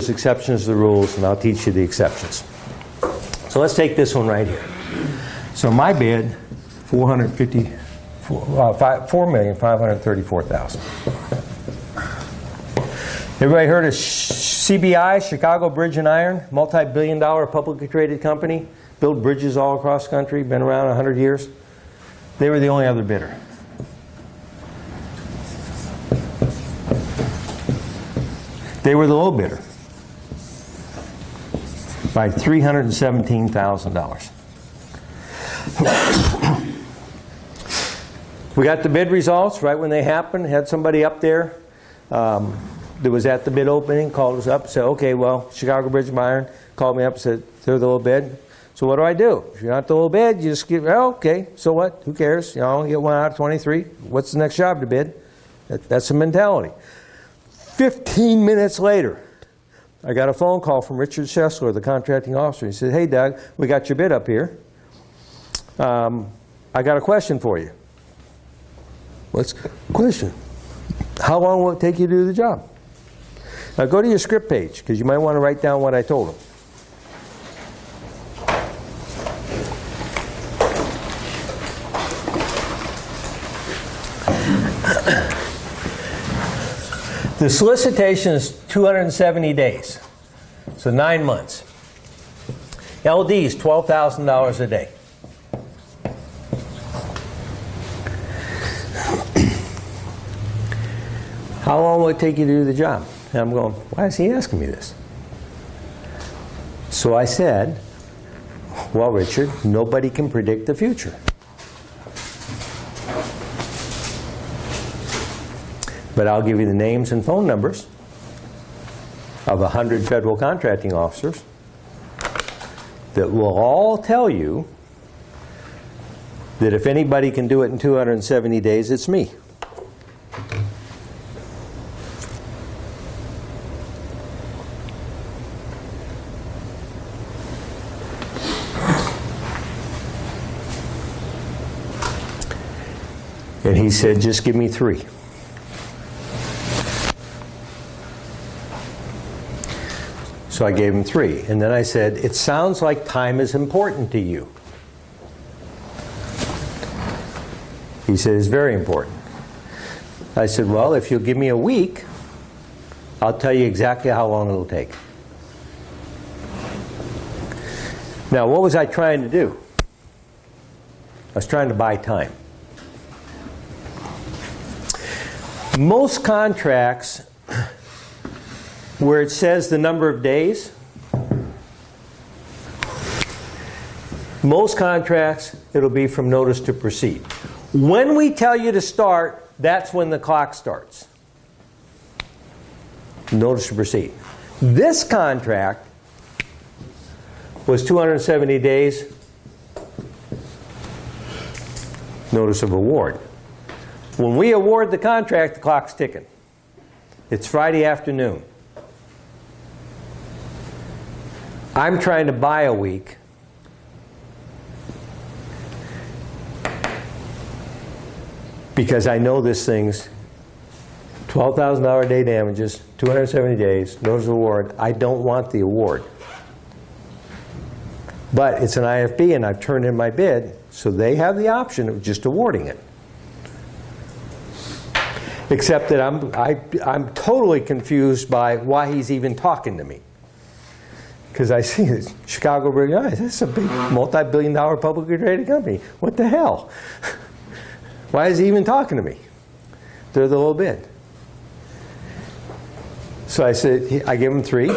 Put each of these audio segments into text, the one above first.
there's exceptions to the rules, and I'll teach you the exceptions. So let's take this one right here. So my bid, $4,534,000. Everybody heard of CBI, Chicago Bridge and Iron, multi-billion-dollar publicly traded company, built bridges all across the country, been around 100 years. They were the only other bidder. They were the low bidder by $317,000. We got the bid results right when they happened. Had somebody up there that was at the bid opening, called us up, said, okay, well, Chicago Bridge and Iron called me up and said, they're the low bid. So what do I do? If you're not the low bid, you just give, oh, okay, so what? Who cares? You know, you get 1 out of 23. What's the next job to bid? That's the mentality. 15 minutes later, I got a phone call from Richard Schessler, the contracting officer. He said, hey, Doug, we got your bid up here. I got a question for you. What's the question? How long will it take you to do the job? Now go to your script page, because you might want to write down what I told him. The solicitation is 270 days, so 9 months. LD is $12,000 a day. How long will it take you to do the job? And I'm going, why is he asking me this? So I said, well, Richard, nobody can predict the future. But I'll give you the names and phone numbers of 100 federal contracting officers that will all tell you that if anybody can do it in 270 days, it's me. And he said, just give me 3. So I gave him 3. And then I said, it sounds like time is important to you. He said, it's very important. I said, well, if you'll give me a week, I'll tell you exactly how long it'll take. Now, what was I trying to do? I was trying to buy time. Most contracts where it says the number of days, most contracts, it'll be from notice to proceed. When we tell you to start, that's when the clock starts. Notice to proceed. This contract was 270 days, notice of award. When we award the contract, the clock's ticking. It's Friday afternoon. I'm trying to buy a week. Because I know this thing's $12,000 a day damages, 270 days, notice of award. I don't want the award. But it's an IFB and I've turned in my bid, so they have the option of just awarding it. Except that I'm totally confused by why he's even talking to me. Because I see this Chicago Bridge, that's a big multi-billion-dollar publicly traded company. What the hell? Why is he even talking to me? They're the low bid. So I said, I give him 3,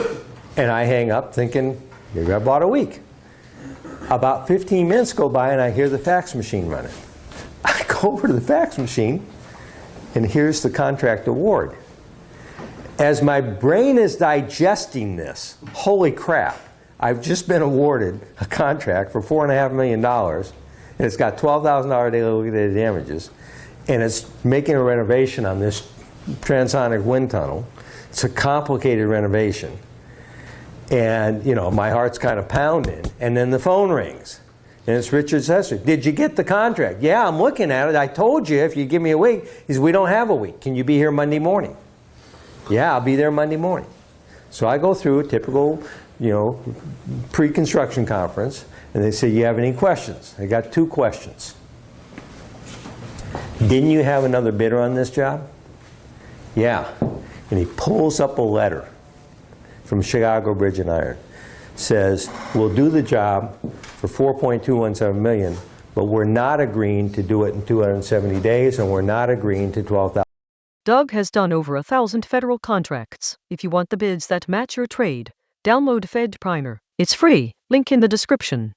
and I hang up thinking, maybe I bought a week. About 15 minutes go by, and I hear the fax machine running. I go over to the fax machine, and here's the contract award. As my brain is digesting this, holy crap, I've just been awarded a contract for $4.5 million, and it's got $12,000 a day liquidated damages, and it's making a renovation on this transonic wind tunnel. It's a complicated renovation. And, you know, my heart's kind of pounding, and then the phone rings. And it's Richard Schessler. Did you get the contract? Yeah, I'm looking at it. I told you if you give me a week. He said, we don't have a week. Can you be here Monday morning? Yeah, I'll be there Monday morning. So I go through a typical, pre-construction conference, and they say, you have any questions? I got 2 questions. Didn't you have another bidder on this job? Yeah. And he pulls up a letter from Chicago Bridge and Iron. Says, we'll do the job for $4.217 million, but we're not agreeing to do it in 270 days, and we're not agreeing to $12,000. Doug has done over 1,000 federal contracts. If you want the bids that match your trade, download FedPrimer. It's free. Link in the description.